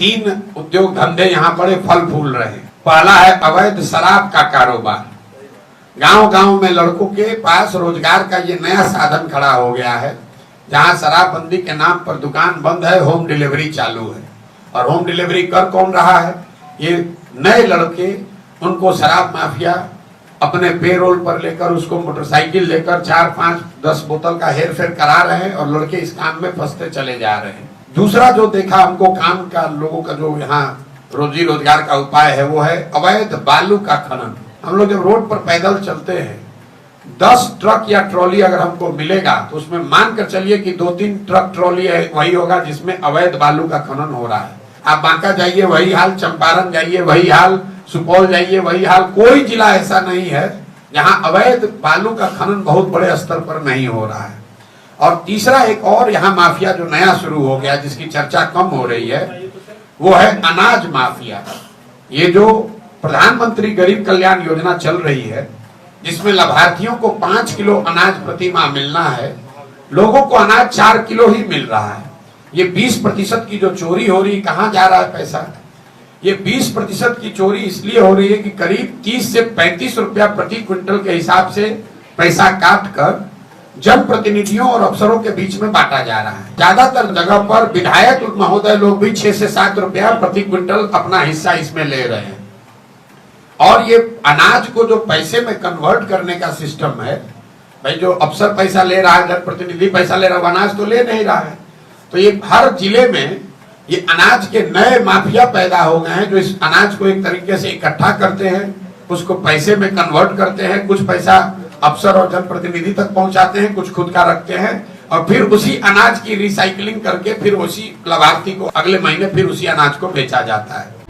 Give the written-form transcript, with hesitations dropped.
तीन उद्योग धंधे यहाँ बड़े फल फूल रहे हैं। पहला है अवैध शराब का कारोबार। गांव गांव में लड़कों के पास रोजगार का ये नया साधन खड़ा हो गया है, जहां शराबबंदी के नाम पर दुकान बंद है, होम डिलीवरी चालू है। और होम डिलीवरी कर कौन रहा है? ये नए लड़के, उनको शराब माफिया अपने पेरोल पर लेकर, उसको मोटरसाइकिल लेकर 4, 5, 10 बोतल का हेर फेर करा रहे हैं और लड़के इस काम में फंसते चले जा रहे हैं। दूसरा जो देखा हमको काम का, लोगों का जो यहाँ रोजी रोजगार का उपाय है, वो है अवैध बालू का खनन। हम लोग जब रोड पर पैदल चलते हैं, 10 ट्रक या ट्रॉली अगर हमको मिलेगा तो उसमें मान कर चलिए कि 2-3 ट्रक ट्रॉली वही होगा जिसमें अवैध बालू का खनन हो रहा है। आप बांका जाइए वही हाल, चंपारण जाइए वही हाल, सुपौल जाइए वही हाल। कोई जिला ऐसा नहीं है जहां अवैध बालू का खनन बहुत बड़े स्तर पर नहीं हो रहा है। और तीसरा एक और यहाँ माफिया जो नया शुरू हो गया, जिसकी चर्चा कम हो रही है, वो है अनाज माफिया। ये जो प्रधानमंत्री गरीब कल्याण योजना चल रही है, जिसमें लाभार्थियों को 5 किलो अनाज प्रति माह मिलना है, लोगों को अनाज 4 किलो ही मिल रहा है। ये 20% की जो चोरी हो रही, कहाँ जा रहा है पैसा? ये 20% की चोरी इसलिए हो रही है कि करीब 30 से 35 रुपया प्रति क्विंटल के हिसाब से पैसा काट कर जनप्रतिनिधियों और अफसरों के बीच में बांटा जा रहा है। ज्यादातर जगह पर विधायक महोदय लोग भी 6 से 7 रुपया प्रति क्विंटल अपना हिस्सा इसमें ले रहे हैं। और ये अनाज को जो पैसे में कन्वर्ट करने का सिस्टम है, भाई जो अफसर पैसा ले रहा है, जनप्रतिनिधि पैसा ले रहा है, अनाज तो ले नहीं रहा है। तो ये हर जिले में ये अनाज के नए माफिया पैदा हो गए हैं, जो इस अनाज को एक तरीके से इकट्ठा करते हैं, उसको पैसे में कन्वर्ट करते हैं, कुछ पैसा अफसर और जनप्रतिनिधि तक पहुंचाते हैं, कुछ खुद का रखते हैं, और फिर उसी अनाज की रिसाइकलिंग करके फिर उसी लाभार्थी को अगले महीने फिर उसी अनाज को बेचा जाता है।